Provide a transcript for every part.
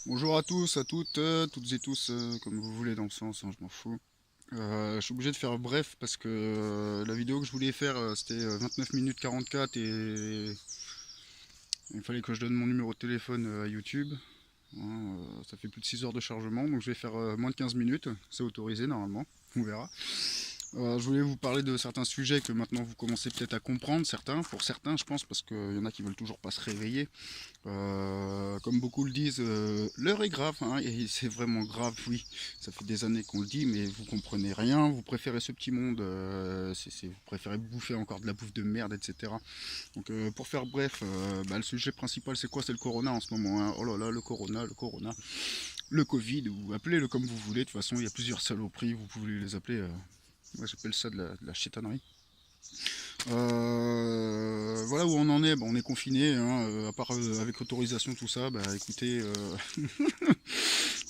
Bonjour à tous, à toutes et tous, comme vous voulez dans le sens, hein, je m'en fous. Je suis obligé de faire bref parce que la vidéo que je voulais faire c'était 29 minutes 44 et il fallait que je donne mon numéro de téléphone à YouTube. Hein, ça fait plus de 6 heures de chargement donc je vais faire moins de 15 minutes, c'est autorisé normalement, on verra. Je voulais vous parler de certains sujets que maintenant vous commencez peut-être à comprendre, pour certains je pense, parce qu'il y en a qui veulent toujours pas se réveiller. Comme beaucoup le disent, l'heure est grave, hein, et c'est vraiment grave, oui. Ça fait des années qu'on le dit, mais vous comprenez rien. Vous préférez ce petit monde, vous préférez bouffer encore de la bouffe de merde, etc. Donc, pour faire bref, le sujet principal, c'est quoi? C'est le corona en ce moment, hein. Oh là là, le corona, le Covid, ou appelez-le comme vous voulez. De toute façon, il y a plusieurs saloperies, vous pouvez les appeler. Moi, j'appelle ça de la chétanerie. Voilà où on en est, on est confiné, hein, à part avec autorisation tout ça, écoutez,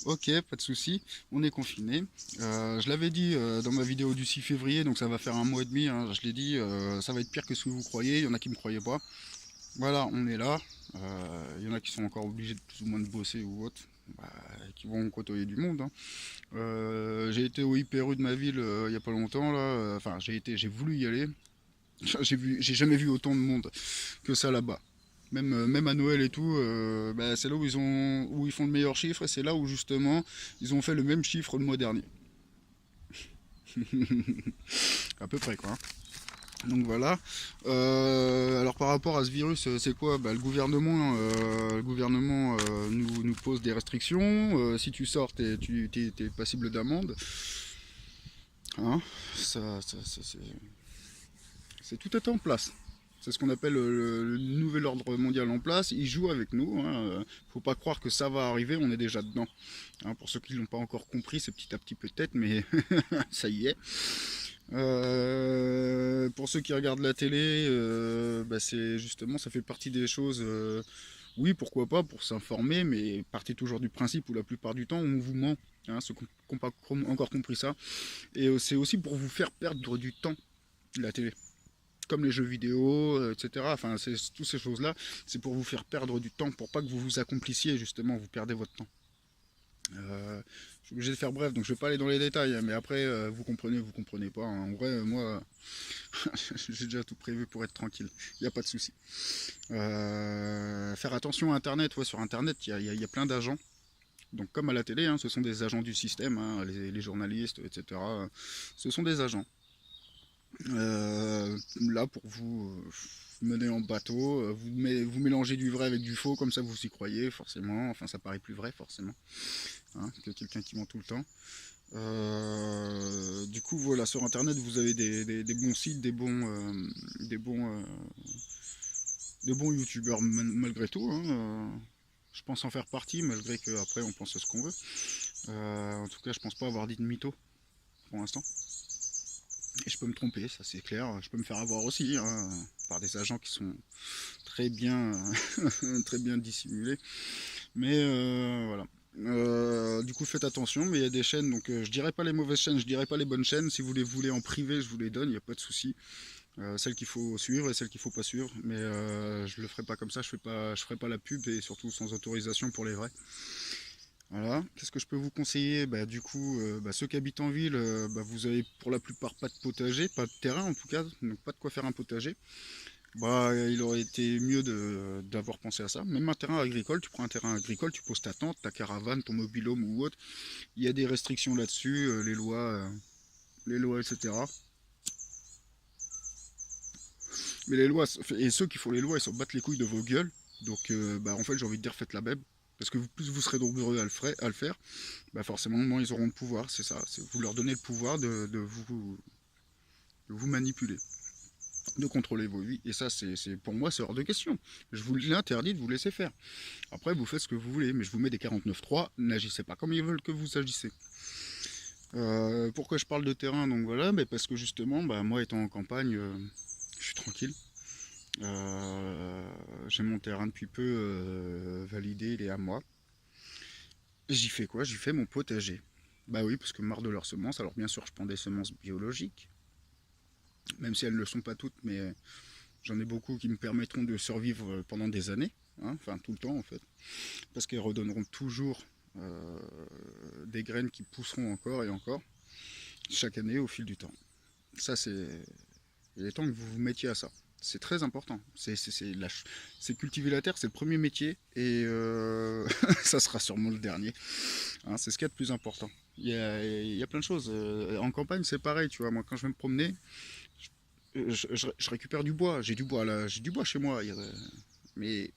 ok, pas de souci, on est confiné. Je l'avais dit dans ma vidéo du 6 février, donc ça va faire un mois et demi, hein, je l'ai dit, ça va être pire que ce que vous croyez, il y en a qui me croyaient pas. Voilà, on est là, il y en a qui sont encore obligés de plus ou moins de bosser ou autre, qui vont côtoyer du monde, hein. J'ai été au hyper U de ma ville il y a pas longtemps là, j'ai voulu y aller. J'ai jamais vu autant de monde que ça là-bas. Même à Noël et tout, c'est là où ils font le meilleur chiffre et c'est là où justement ils ont fait le même chiffre le mois dernier. À peu près quoi, hein. Donc voilà. Alors par rapport à ce virus, c'est quoi? Le gouvernement nous pose des restrictions. Si tu sors, t'es passible d'amende. Hein, c'est tout est en place. C'est ce qu'on appelle le nouvel ordre mondial en place. Ils jouent avec nous, hein. Faut pas croire que ça va arriver, on est déjà dedans. Hein, pour ceux qui l'ont pas encore compris, c'est petit à petit peut-être, mais ça y est. Pour ceux qui regardent la télé, c'est justement, ça fait partie des choses. Oui, pourquoi pas, pour s'informer, mais partez toujours du principe où la plupart du temps on vous ment. Hein, ceux qui n'ont pas encore compris ça. Et c'est aussi pour vous faire perdre du temps, la télé comme les jeux vidéo, etc. Enfin, c'est toutes ces choses-là, c'est pour vous faire perdre du temps, pour pas que vous vous accomplissiez, justement, vous perdez votre temps. Je suis obligé de faire bref, donc je vais pas aller dans les détails, hein, mais après, vous comprenez pas, hein. En vrai, moi, j'ai déjà tout prévu pour être tranquille, il n'y a pas de souci. Faire attention à Internet, ouais, sur Internet, il y a plein d'agents. Donc comme à la télé, hein, ce sont des agents du système, hein, les journalistes, etc. Ce sont des agents. Là, pour vous mener en bateau, vous mélangez du vrai avec du faux, comme ça vous y croyez, forcément. Enfin, ça paraît plus vrai, forcément, hein, que quelqu'un qui ment tout le temps. Du coup, voilà, sur Internet, vous avez des bons sites, des bons, des bons youtubeurs malgré tout, hein. Je pense en faire partie, malgré qu'après on pense à ce qu'on veut. En tout cas, je pense pas avoir dit de mytho pour l'instant. Et je peux me tromper, ça c'est clair. Je peux me faire avoir aussi, hein, par des agents qui sont très bien, très bien dissimulés. Mais voilà. Du coup, faites attention, mais il y a des chaînes, donc je dirais pas les mauvaises chaînes, je dirais pas les bonnes chaînes. Si vous les voulez en privé, je vous les donne, il n'y a pas de souci. Celles qu'il faut suivre et celles qu'il faut pas suivre, mais je le ferai pas comme ça, je ferai pas la pub et surtout sans autorisation pour les vrais. Voilà. Qu'est-ce que je peux vous conseiller? Du coup, ceux qui habitent en ville, vous avez pour la plupart pas de potager, pas de terrain en tout cas, donc pas de quoi faire un potager. Il aurait été mieux d'avoir pensé à ça. Même un terrain agricole, tu prends un terrain agricole, tu poses ta tente, ta caravane, ton mobil-home ou autre. Il y a des restrictions là-dessus, les lois, etc. Mais les lois, et ceux qui font les lois, ils s'en battent les couilles de vos gueules. Donc, en fait, j'ai envie de dire, faites la beb. Parce que plus vous serez nombreux à le faire, forcément, moins ils auront le pouvoir, c'est ça. Vous leur donnez le pouvoir de vous manipuler, de contrôler vos vies. Et ça, pour moi, c'est hors de question. Je vous l'interdis de vous laisser faire. Après, vous faites ce que vous voulez, mais je vous mets des 49.3, n'agissez pas comme ils veulent que vous agissez. Pourquoi je parle de terrain? Donc voilà, parce que justement, moi étant en campagne, je suis tranquille. J'ai mon terrain depuis peu validé, il est à moi. J'y fais quoi? J'y fais mon potager. Bah oui, parce que marre de leurs semences. Alors bien sûr, je prends des semences biologiques, même si elles ne le sont pas toutes, mais j'en ai beaucoup qui me permettront de survivre pendant des années. hein, enfin tout le temps en fait, parce qu'elles redonneront toujours des graines qui pousseront encore et encore, chaque année au fil du temps. Ça c'est... Il est temps que vous vous mettiez à ça. C'est très important. C'est cultiver la terre, c'est le premier métier et ça sera sûrement le dernier. Hein, c'est ce qu'il y a de plus important. Il y a plein de choses. En campagne, c'est pareil, tu vois. Moi, quand je vais me promener, je récupère du bois. J'ai du bois là, j'ai du bois chez moi. Mais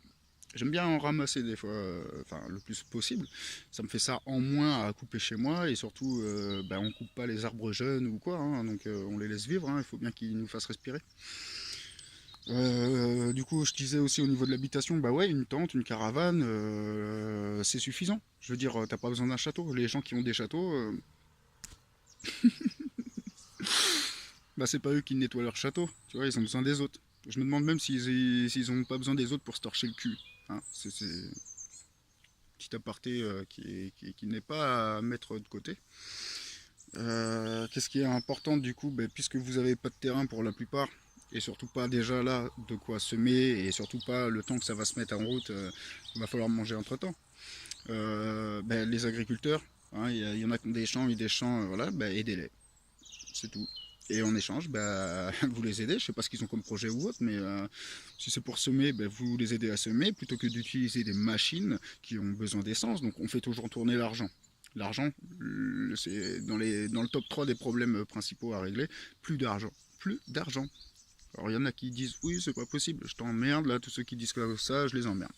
j'aime bien en ramasser des fois, enfin le plus possible. Ça me fait ça en moins à couper chez moi et surtout, on coupe pas les arbres jeunes ou quoi, hein, donc on les laisse vivre. Hein, il faut bien qu'ils nous fassent respirer. Du coup, je disais aussi au niveau de l'habitation, bah ouais, une tente, une caravane, c'est suffisant. Je veux dire, t'as pas besoin d'un château. Les gens qui ont des châteaux, bah c'est pas eux qui nettoient leur château. Tu vois, ils ont besoin des autres. Je me demande même s'ils ont pas besoin des autres pour se torcher le cul. Hein, c'est petit aparté qui n'est pas à mettre de côté. Qu'est-ce qui est important du coup, puisque vous n'avez pas de terrain pour la plupart, et surtout pas déjà là de quoi semer, et surtout pas le temps que ça va se mettre en route, il va falloir manger entre temps. Les agriculteurs, hein, y en a qui ont des champs, voilà, aidez-les, c'est tout. Et en échange, vous les aidez, je sais pas ce qu'ils ont comme projet ou autre, mais si c'est pour semer, vous les aidez à semer plutôt que d'utiliser des machines qui ont besoin d'essence, donc on fait toujours tourner l'argent. L'argent, c'est dans le top 3 des problèmes principaux à régler. Plus d'argent. Plus d'argent. Alors il y en a qui disent oui, c'est pas possible, je t'emmerde, là, tous ceux qui disent ça, je les emmerde.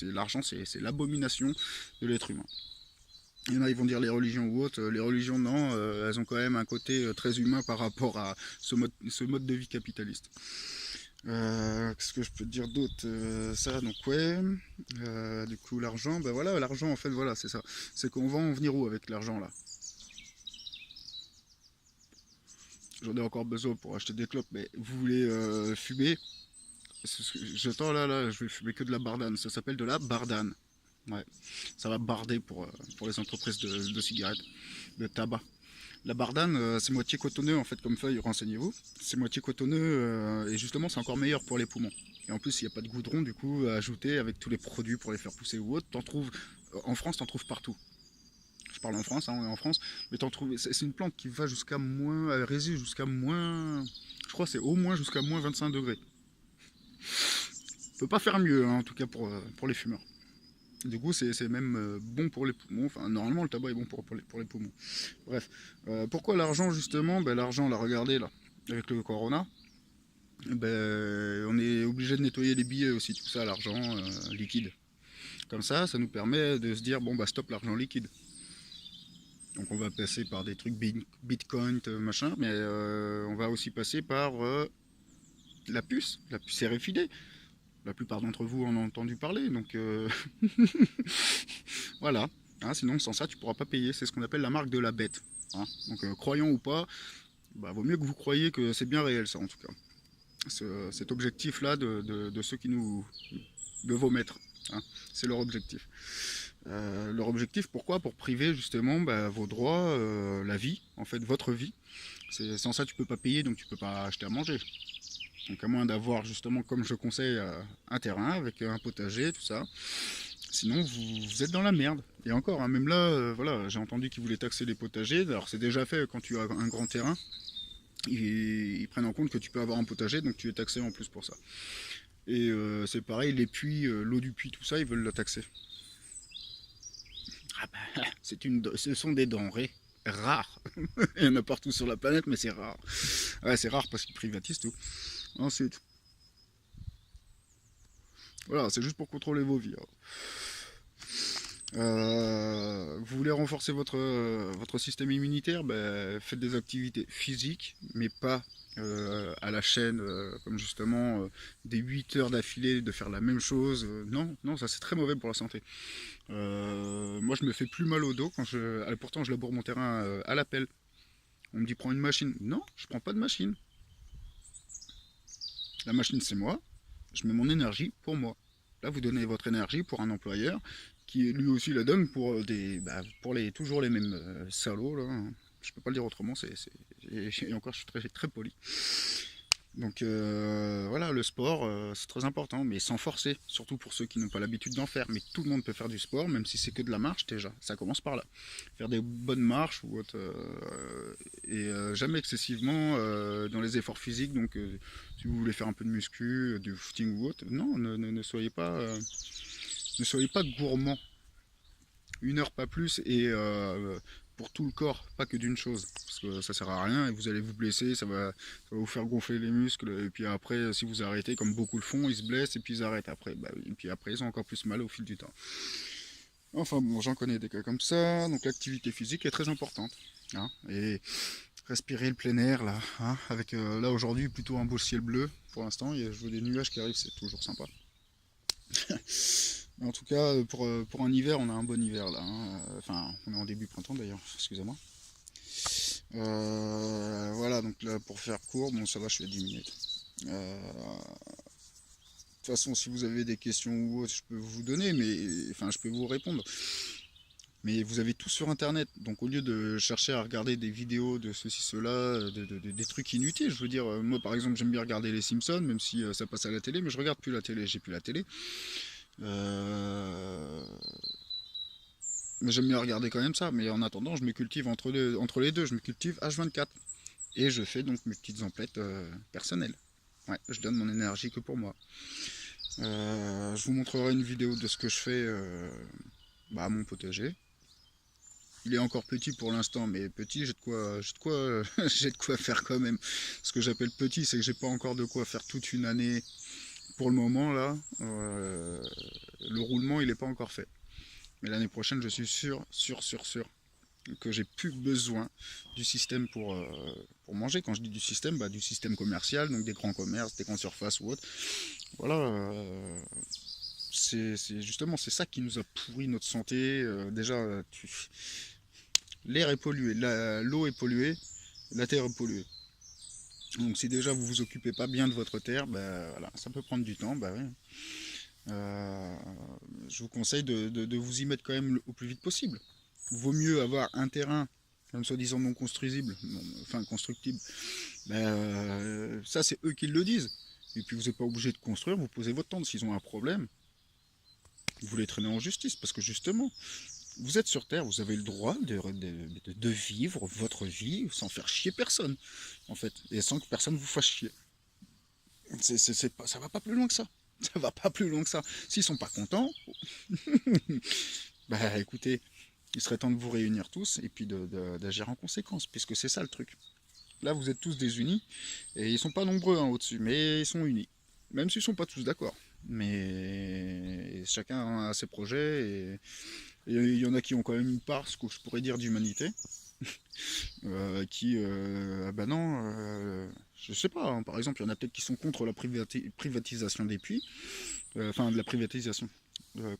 L'argent, c'est l'abomination de l'être humain. Il y en a, ils vont dire les religions ou autres. Les religions, non, elles ont quand même un côté très humain par rapport à ce mode de vie capitaliste. Qu'est-ce que je peux te dire d'autre? Ça, donc ouais. Du coup, l'argent, voilà, l'argent, en fait, voilà, c'est ça. C'est qu'on va en venir où avec l'argent, là? J'en ai encore besoin pour acheter des clopes, mais vous voulez fumer? J'attends là, je vais fumer que de la bardane. Ça s'appelle de la bardane. Ouais, ça va barder pour les entreprises de cigarettes, de tabac. La bardane, c'est moitié cotonneux en fait comme feuille, renseignez-vous. C'est moitié cotonneux et justement c'est encore meilleur pour les poumons. Et en plus il n'y a pas de goudron du coup à ajouter avec tous les produits pour les faire pousser ou autre. T'en trouves en France, t'en trouves partout. Je parle en France, hein, on est en France, mais t'en trouves. C'est une plante qui va jusqu'à moins, elle résiste jusqu'à moins, je crois que c'est au moins jusqu'à moins 25 degrés. On peut pas faire mieux hein, en tout cas pour les fumeurs. Du coup, c'est même bon pour les poumons. Enfin, normalement, le tabac est bon pour les poumons. Bref, pourquoi l'argent justement? L'argent, là, regardez là, avec le corona, on est obligé de nettoyer les billets aussi, tout ça, l'argent liquide. Comme ça nous permet de se dire bon stop l'argent liquide. Donc on va passer par des trucs Bitcoin, machin, mais on va aussi passer par la puce RFID. La plupart d'entre vous en ont entendu parler, donc voilà. Hein, sinon, sans ça, tu pourras pas payer. C'est ce qu'on appelle la marque de la bête. Hein. Donc, croyant ou pas, vaut mieux que vous croyiez que c'est bien réel, ça, en tout cas. Cet objectif-là de ceux qui nous. de vos maîtres. Hein. C'est leur objectif. Leur objectif, pourquoi? Pour priver justement vos droits, la vie, en fait, votre vie. Sans ça, tu peux pas payer, donc tu peux pas acheter à manger. Donc, à moins d'avoir justement, comme je conseille, un terrain avec un potager, tout ça. Sinon, vous êtes dans la merde. Et encore, hein, même là, voilà, j'ai entendu qu'ils voulaient taxer les potagers. Alors, c'est déjà fait quand tu as un grand terrain. Ils prennent en compte que tu peux avoir un potager, donc tu es taxé en plus pour ça. Et c'est pareil, les puits, l'eau du puits, tout ça, ils veulent la taxer. Ah ce sont des denrées rares. Il y en a partout sur la planète, mais c'est rare. Ouais, c'est rare parce qu'ils privatisent tout. Ensuite, voilà, c'est juste pour contrôler vos vies. Hein. Vous voulez renforcer votre système immunitaire, faites des activités physiques, mais pas à la chaîne, comme justement des 8 heures d'affilée de faire la même chose. Non, non, ça c'est très mauvais pour la santé. Moi je me fais plus mal au dos quand pourtant je laboure mon terrain à la pelle. On me dit prends une machine. Non, je prends pas de machine. La machine c'est moi, je mets mon énergie pour moi. Là vous donnez votre énergie pour un employeur qui lui aussi la donne pour toujours les mêmes salauds là. Je peux pas le dire autrement, et encore je suis très, très poli. Donc voilà, le sport, c'est très important, mais sans forcer, surtout pour ceux qui n'ont pas l'habitude d'en faire. Mais tout le monde peut faire du sport, même si c'est que de la marche déjà. Ça commence par là. Faire des bonnes marches ou autre, et jamais excessivement dans les efforts physiques. Donc si vous voulez faire un peu de muscu, du footing ou autre, non, ne soyez pas gourmand. 1 heure pas plus et pour tout le corps, pas que d'une chose, parce que ça sert à rien et vous allez vous blesser, ça va vous faire gonfler les muscles et puis après si vous arrêtez comme beaucoup le font, ils se blessent et puis ils arrêtent après, bah, oui, et puis après ils ont encore plus mal au fil du temps. Enfin bon, j'en connais des cas comme ça, donc l'activité physique est très importante, hein, et respirer le plein air là, hein, avec là aujourd'hui plutôt un beau ciel bleu pour l'instant, je vois des nuages qui arrivent, c'est toujours sympa. En tout cas, pour un hiver, on a un bon hiver là, hein. Enfin, on est en début printemps d'ailleurs, excusez-moi. Voilà, donc là, pour faire court, bon, ça va, je fais 10 minutes. De toute façon, si vous avez des questions ou autres, je peux vous donner, mais enfin, je peux vous répondre. Mais vous avez tout sur internet, donc au lieu de chercher à regarder des vidéos de ceci, cela, des trucs inutiles, je veux dire, moi par exemple, j'aime bien regarder les Simpsons, même si ça passe à la télé, mais je regarde plus la télé, j'ai plus la télé. Euh, Mais j'aime bien regarder quand même ça. Mais en attendant, je me cultive entre les deux. Je me cultive H24. Et je fais donc mes petites emplettes personnelles. Ouais, je donne mon énergie que pour moi. Je vous montrerai une vidéo de ce que je fais à mon potager. Il est encore petit pour l'instant, mais petit, j'ai de quoi faire quand même. Ce que j'appelle petit, c'est que j'ai pas encore de quoi faire toute une année pour le moment là. Le roulement, il n'est pas encore fait. Mais l'année prochaine, je suis sûr que j'ai plus besoin du système pour manger. Quand je dis du système, du système commercial, donc des grands commerces, des grandes surfaces ou autres. Voilà, justement c'est ça qui nous a pourri notre santé. Déjà, l'air est pollué, l'eau est polluée, la terre est polluée. Donc si déjà vous vous occupez pas bien de votre terre, voilà, ça peut prendre du temps, ouais. Euh, je vous conseille de vous y mettre quand même au plus vite possible. Vaut mieux avoir un terrain, même soi-disant non construisible, enfin constructible. Ça, c'est eux qui le disent. Et puis vous n'êtes pas obligé de construire, vous posez votre tente. S'ils ont un problème, vous les traînez en justice. Parce que justement, vous êtes sur Terre, vous avez le droit de vivre votre vie sans faire chier personne, en fait. Et sans que personne vous fasse chier. Ça va pas plus loin que ça. Ça va pas plus loin que ça. S'ils sont pas contents, écoutez, il serait temps de vous réunir tous et puis d'agir en conséquence, puisque c'est ça le truc. Là, vous êtes tous désunis, et ils sont pas nombreux au-dessus, mais ils sont unis. Même s'ils sont pas tous d'accord. Mais chacun a ses projets, et il y en a qui ont quand même une part, ce que je pourrais dire, d'humanité, non, je sais pas, hein, par exemple, il y en a peut-être qui sont contre la privatisation des puits, enfin de la privatisation,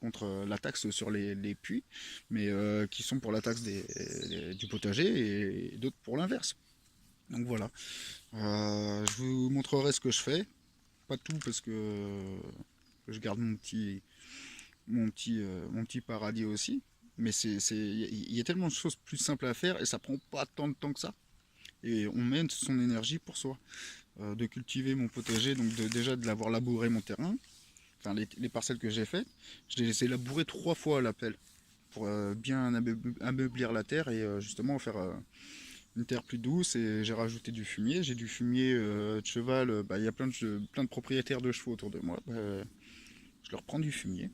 contre la taxe sur les puits, mais qui sont pour la taxe du potager et d'autres pour l'inverse. Donc voilà. Je vous montrerai ce que je fais. Pas tout parce que je garde mon petit paradis aussi. Mais il y a tellement de choses plus simples à faire et ça prend pas tant de temps que ça. Et on mène son énergie pour soi. De cultiver mon potager, donc déjà de l'avoir labouré mon terrain, enfin les parcelles que j'ai faites, je les ai labourées 3 fois à la pelle pour bien ameublir la terre et justement faire une terre plus douce. Et j'ai rajouté du fumier. J'ai du fumier de cheval. Il y a plein de propriétaires de chevaux autour de moi. Je leur prends du fumier.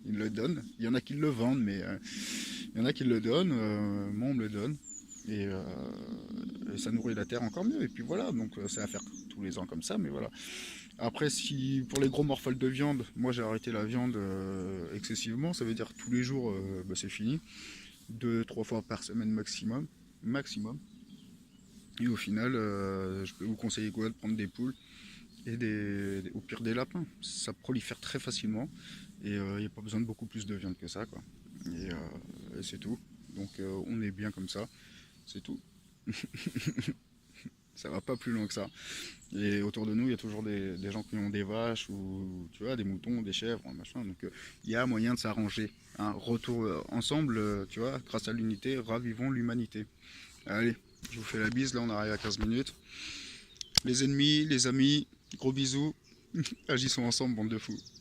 Ils me le donnent. Il y en a qui le vendent, mais il y en a qui le donnent. Moi, on me le donne. Et ça nourrit la terre encore mieux. Et puis voilà, donc c'est à faire tous les ans comme ça, mais voilà. Après, si pour les gros morphales de viande, moi j'ai arrêté la viande excessivement, ça veut dire tous les jours, c'est fini. 2, 3 fois par semaine maximum. Maximum. Et au final, je peux vous conseiller quoi? De prendre des poules et au pire des lapins. Ça prolifère très facilement et il n'y a pas besoin de beaucoup plus de viande que ça, quoi. Et c'est tout. Donc on est bien comme ça, c'est tout. Ça va pas plus loin que ça. Et autour de nous, il y a toujours des gens qui ont des vaches ou tu vois, des moutons, des chèvres, machin. Donc il y a moyen de s'arranger. Hein. Retour ensemble, tu vois, grâce à l'unité, ravivons l'humanité. Allez, je vous fais la bise, là on arrive à 15 minutes. Les ennemis, les amis, gros bisous. Agissons ensemble, bande de fous.